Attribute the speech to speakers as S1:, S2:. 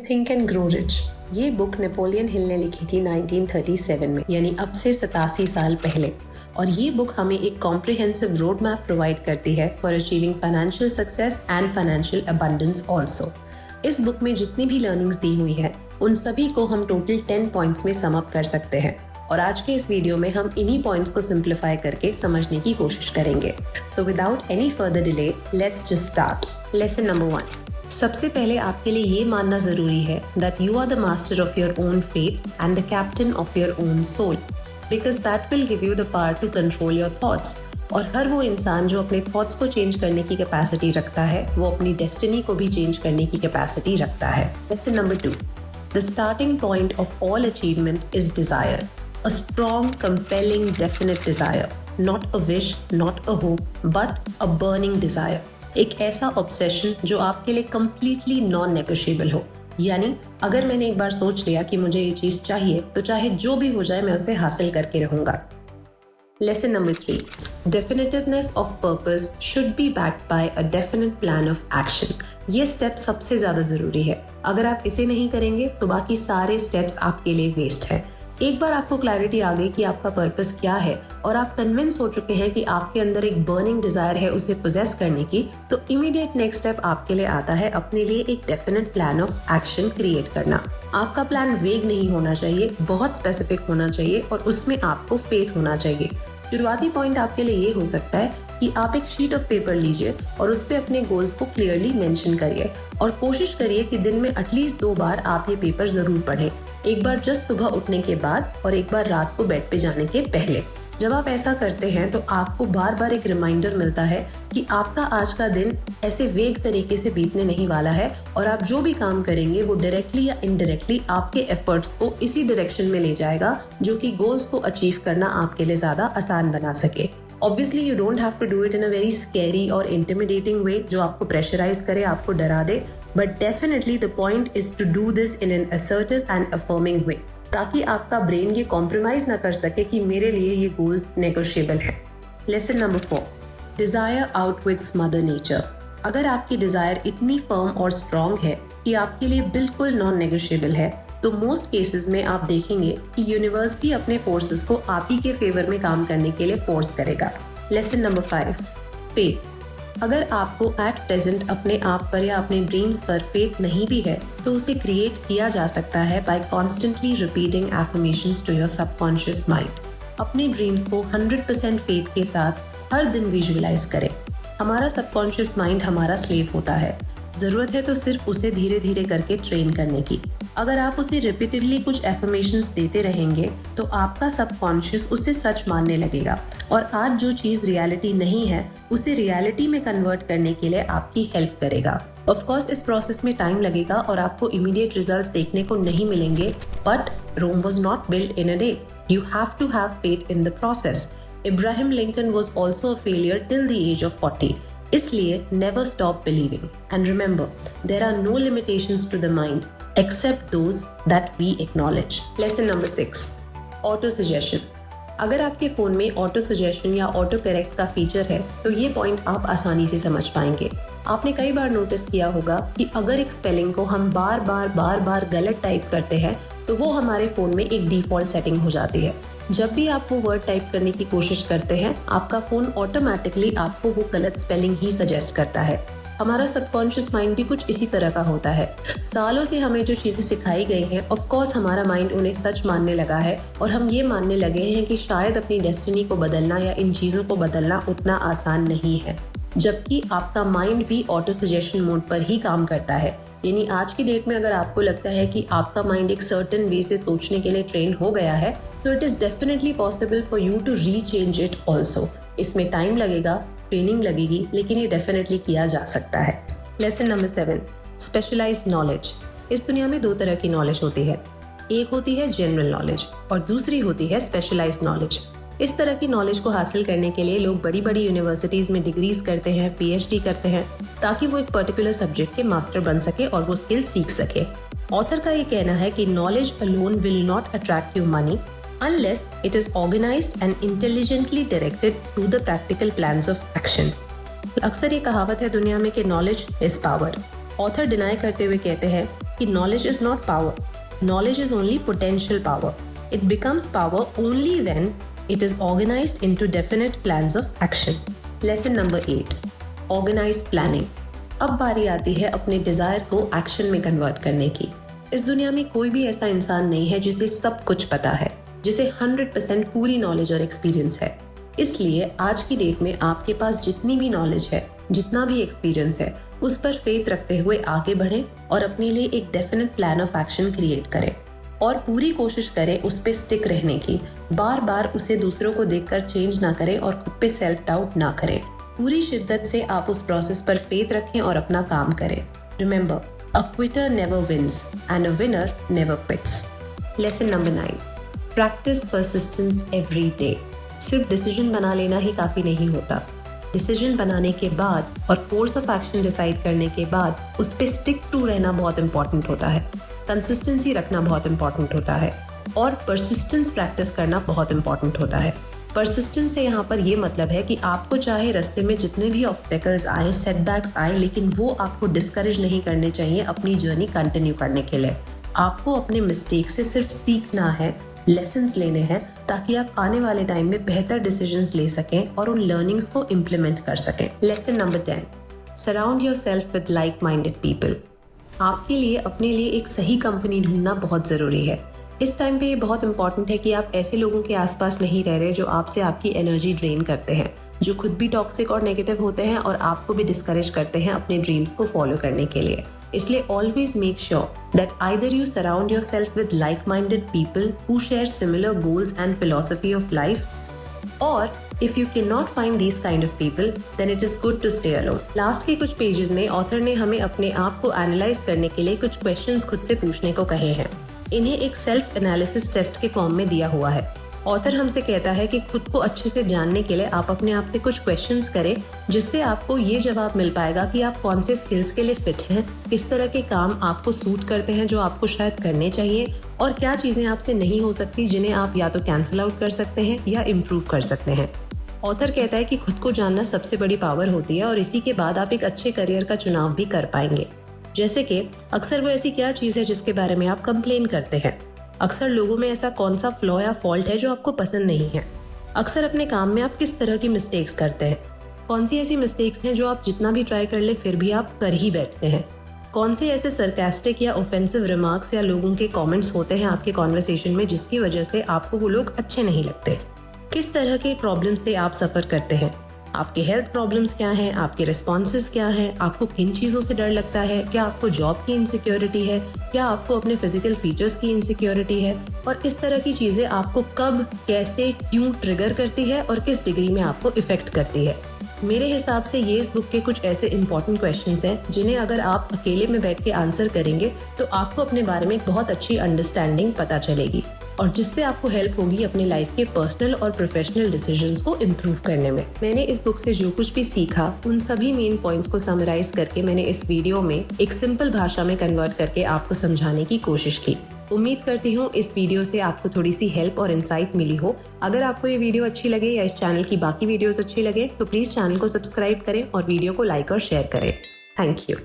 S1: Think and grow rich. ये book Napoleon Hill ने लिखी थी 1937 में, यानी अब से 87 साल पहले। और ये बुक हमें एक कॉम्प्रिहेंसिव रोड मैप प्रोवाइड करती है for achieving financial success and financial abundance also. इस बुक में जितनी भी लर्निंग्स दी हुई हैं उन सभी को हम टोटल 10 पॉइंट्स में सम अप कर सकते हैं। और आज के इस वीडियो में हम इन्हीं पॉइंट्स को सिंप्लीफाई करके समझने की कोशिश करेंगे। So without any further delay, let's just start. Lesson number 1। सबसे पहले आपके लिए ये मानना जरूरी है that you are the master of your own fate and the captain of your own soul, because that will give you the power to control your thoughts. और हर वो इंसान जो अपने थॉट्स को चेंज करने की कैपेसिटी रखता है, वो अपनी डेस्टिनी को भी चेंज करने की कैपेसिटी रखता है। Lesson number 2। The starting point of all achievement is desire, a strong, compelling, definite desire, not a wish, not a hope, but a burning desire. एक ऐसा ऑब्सेशन जो आपके लिए completely non-negotiable हो। यानी अगर मैंने एक बार सोच लिया कि मुझे ये चीज चाहिए, तो चाहे जो भी हो जाए मैं उसे हासिल करके रहूंगा। Lesson number 3. Definitiveness of purpose should be backed by a definite plan of action. ये स्टेप सबसे ज्यादा जरूरी है। अगर आप इसे नहीं करेंगे तो बाकी सारे स्टेप्स आपके लिए वेस्ट है। एक बार आपको क्लैरिटी आ गई कि आपका पर्पस क्या है और आप कन्विंस हो चुके हैं कि आपके अंदर एक बर्निंग डिजायर है उसे पोजेस करने की, तो इमीडिएट नेक्स्ट स्टेप आपके लिए आता है अपने लिए एक definite plan of action create करना। आपका प्लान वेग नहीं होना चाहिए, बहुत स्पेसिफिक होना चाहिए और उसमें आपको फेथ होना चाहिए। शुरुआती पॉइंट आपके लिए ये हो सकता है कि आप एक शीट ऑफ पेपर लीजिए और उस पे अपने गोल्स को क्लियरली मेंशन करिए और कोशिश करिए कि दिन में एटलीस्ट 2 बार आप ये पेपर जरूर पढ़ें। एक बार जस्ट सुबह उठने के बाद और एक बार रात को बेड पे जाने के पहले। जब आप ऐसा करते हैं तो आपको बार बार एक रिमाइंडर मिलता है कि आपका आज का दिन ऐसे वेग तरीके से बीतने नहीं वाला है और आप जो भी काम करेंगे वो डायरेक्टली या इनडायरेक्टली आपके एफर्ट्स को इसी डायरेक्शन में ले जाएगा जो कि गोल्स को अचीव करना आपके लिए ज्यादा आसान बना सके। Obviously, you don't have to do it in a very scary or intimidating way जो आपको प्रेशराइज करे, आपको डरा दे, but definitely the point is to do this in an assertive and affirming way, ताकि आपका ब्रेन ये कॉम्प्रोमाइज ना कर सके कि मेरे लिए ये गोल्स नेगोशिएबल है। Lesson number 4। Desire outwits mother nature. अगर आपकी डिजायर इतनी फर्म और स्ट्रॉन्ग है कि आपके लिए बिल्कुल नॉन नेगोशिएबल है, तो मोस्ट केसेस में आप देखेंगे कि यूनिवर्स भी अपने फोर्सेस को आप ही के फेवर में काम करने के लिए फोर्स करेगा। Lesson number 5। फेथ। अगर आपको एट प्रेजेंट अपने आप पर या अपने ड्रीम्स पर फेथ नहीं भी है, तो उसे क्रिएट किया जा सकता है by constantly repeating affirmations to your subconscious mind. अपने ड्रीम्स को 100% फेथ के साथ हर दिन विजुअलाइज करें। हमारा सबकॉन्शियस माइंड हमारा स्लेव होता है, जरूरत है तो सिर्फ उसे धीरे धीरे करके ट्रेन करने की। अगर आप उसे रिपीटेडली कुछ एफर्मेशंस देते रहेंगे तो आपका सबकॉन्शियस उसे सच मानने लगेगा और आज जो चीज रियलिटी नहीं है उसे रियलिटी में कन्वर्ट करने के लिए आपकी हेल्प करेगा। ऑफ कोर्स इस प्रोसेस में टाइम लगेगा और आपको इमीडिएट रिजल्ट्स देखने को नहीं मिलेंगे, but Rome was not built in a day. You have to have faith in the process. Abraham Lincoln was also a failure till the age of 40। इसलिए never stop believing and remember there are no limitations to the mind except those that we acknowledge. Lesson number 6. Auto suggestion. अगर आपके phone में auto suggestion या auto correct का feature है तो ये point आप आसानी से समझ पाएंगे। आपने कई बार नोटिस किया होगा कि अगर एक स्पेलिंग को हम बार बार गलत टाइप करते हैं तो वो हमारे फोन में एक डिफॉल्ट सेटिंग हो जाती है। जब भी आप वो वर्ड टाइप करने की कोशिश करते हैं, आपका फोन ऑटोमेटिकली आपको वो गलत स्पेलिंग ही सजेस्ट करता है। हमारा सबकॉन्शियस माइंड भी कुछ इसी तरह का होता है। सालों से हमें जो चीजें सिखाई गई हैं, ऑफ कोर्स हमारा माइंड उन्हें सच मानने लगा है और हम ये मानने लगे हैं कि शायद अपनी डेस्टिनी को बदलना या इन चीजों को बदलना उतना आसान नहीं है, जबकि आपका माइंड भी ऑटो सजेशन मोड पर ही काम करता है। यानी आज की डेट में अगर आपको लगता है कि आपका माइंड एक सर्टेन वे से सोचने के लिए ट्रेन हो गया है, तो it is definitely possible for you to rechange it also. इसमें टाइम लगेगा, ट्रेनिंग लगेगी, लेकिन ये डेफिनेटली किया जा सकता है। Lesson number 7। Specialised knowledge. इस दुनिया में 2 तरह की नॉलेज होती है। एक होती है जनरल नॉलेज और दूसरी होती है स्पेशलाइज्ड नॉलेज। इस तरह की नॉलेज को हासिल करने के लिए लोग बड़ी बड़ी यूनिवर्सिटीज में डिग्रीज करते हैं, PhD करते हैं, ताकि वो एक पर्टिकुलर सब्जेक्ट के मास्टर बन सके और वो स्किल सीख सके। ऑथर का ये कहना है कि knowledge alone will not attract you money unless it is organized and intelligently directed to the practical plans of action. अक्सर ये कहावत है दुनिया में कि knowledge is power. Author deny करते हुए कहते हैं कि knowledge is not power, knowledge is only potential power. It becomes power only when it is organized into definite plans of action. Lesson number 8. Organized planning. अब बारी आती है अपने डिजायर को एक्शन में कन्वर्ट करने की. इस दुनिया में कोई भी ऐसा इंसान नहीं है जिसे सब कुछ पता है, जिसे 100% पूरी नॉलेज और एक्सपीरियंस है. इसलिए आज की डेट में आपके पास जितनी भी नॉलेज है, जितना भी एक्सपीरियंस है, उस पर फेथ रखते हुए आगे बढ़ें और अपने लिए एक definite plan of action create करें और पूरी कोशिश करें उस पे स्टिक रहने की. बार बार उसे दूसरों को देखकर चेंज ना करें और खुद पे सेल्फ डाउट ना करें. पूरी शिद्दत से आप उस प्रोसेस पर फेथ रखें और अपना काम करें. Remember, a quitter never wins and a winner never quits. Lesson number 9. Practice persistence every day. सिर्फ डिसीजन बना लेना ही काफ़ी नहीं होता. डिसीजन बनाने के बाद और कोर्स ऑफ एक्शन डिसाइड करने के बाद उस पर स्टिक टू रहना बहुत इंपॉर्टेंट होता है. कंसिस्टेंसी रखना बहुत इंपॉर्टेंट होता है और परसिस्टेंस प्रैक्टिस करना बहुत इंपॉर्टेंट होता है. परसिस्टेंस से यहाँ पर ये मतलब है कि आपको चाहे रास्ते में जितने भी ऑब्स्टेकल्स आए, सेटबैक्स आए, लेकिन वो आपको डिस्करेज नहीं करने चाहिए अपनी जर्नी कंटिन्यू करने के लिए. आपको अपने मिस्टेक से सिर्फ सीखना है, लेसन्स लेने हैं, ताकि आप आने वाले टाइम में बेहतर डिसीजंस ले सकें और उन लर्निंग्स को इम्प्लीमेंट कर सकें. Lesson number 10. Surround yourself with like minded people. आपके लिए अपने लिए एक सही कंपनी ढूंढना बहुत ज़रूरी है. इस टाइम पे ये बहुत इंपॉर्टेंट है कि आप ऐसे लोगों के आसपास नहीं रह रहे जो आपसे आपकी एनर्जी ड्रेन करते हैं, जो खुद भी टॉक्सिक और नेगेटिव होते हैं और आपको भी डिस्करेज करते हैं अपने ड्रीम्स को फॉलो करने के लिए. इसलिए always make sure that either you surround yourself with like minded people who share similar goals and philosophy of life, और if you cannot find these kind of people, then it is good to stay alone. Last के कुछ pages में author ने हमें अपने आप को analyse करने के लिए कुछ क्वेश्चंस खुद से पूछने को कहे हैं. इन्हें एक सेल्फ एनालिसिस टेस्ट के फॉर्म में दिया हुआ है. ऑथर हमसे कहता है कि खुद को अच्छे से जानने के लिए आप अपने आप से कुछ क्वेश्चंस करें, जिससे आपको ये जवाब मिल पाएगा कि आप कौन से स्किल्स के लिए फिट हैं, किस तरह के काम आपको सूट करते हैं जो आपको शायद करने चाहिए, और क्या चीज़ें आपसे नहीं हो सकती जिन्हें आप या तो कैंसिल आउट कर सकते हैं या इम्प्रूव कर सकते हैं. ऑथर कहता है कि खुद को जानना सबसे बड़ी पावर होती है और इसी के बाद आप एक अच्छे करियर का चुनाव भी कर पाएंगे. जैसे कि अक्सर वो ऐसी क्या चीज़ है जिसके बारे में आप कंप्लेन करते हैं. अक्सर लोगों में ऐसा कौन सा फ्लॉ या फॉल्ट है जो आपको पसंद नहीं है. अक्सर अपने काम में आप किस तरह की मिस्टेक्स करते हैं. कौन सी ऐसी मिस्टेक्स हैं जो आप जितना भी ट्राई कर ले फिर भी आप कर ही बैठते हैं. कौन से ऐसे सरकास्टिक या ऑफेंसिव रिमार्क्स या लोगों के कमेंट्स होते हैं आपके कॉन्वर्सेशन में जिसकी वजह से आपको वो लोग अच्छे नहीं लगते. किस तरह के प्रॉब्लम से आप सफ़र करते हैं. आपके हेल्थ प्रॉब्लम्स क्या हैं, आपके रिस्पॉन्सेज क्या हैं, आपको किन चीज़ों से डर लगता है, क्या आपको जॉब की इनसिक्योरिटी है, क्या आपको अपने फिजिकल फीचर्स की इनसिक्योरिटी है, और इस तरह की चीज़ें आपको कब, कैसे, क्यों ट्रिगर करती है और किस डिग्री में आपको इफेक्ट करती है. मेरे हिसाब से ये इस बुक के कुछ ऐसे इंपॉर्टेंट क्वेश्चंस हैं जिन्हें अगर आप अकेले में बैठ के आंसर करेंगे तो आपको अपने बारे में बहुत अच्छी अंडरस्टैंडिंग पता चलेगी और जिससे आपको हेल्प होगी अपनी लाइफ के पर्सनल और प्रोफेशनल डिसीजंस को इम्प्रूव करने में. मैंने इस बुक से जो कुछ भी सीखा उन सभी मेन पॉइंट्स को समराइज करके मैंने इस वीडियो में एक सिंपल भाषा में कन्वर्ट करके आपको समझाने की कोशिश की. उम्मीद करती हूँ इस वीडियो से आपको थोड़ी सी हेल्प और इंसाइट मिली हो. अगर आपको ये वीडियो अच्छी लगे या इस चैनल की बाकी वीडियोस अच्छी लगे तो प्लीज़ चैनल को सब्सक्राइब करें और वीडियो को लाइक और शेयर करें. Thank you.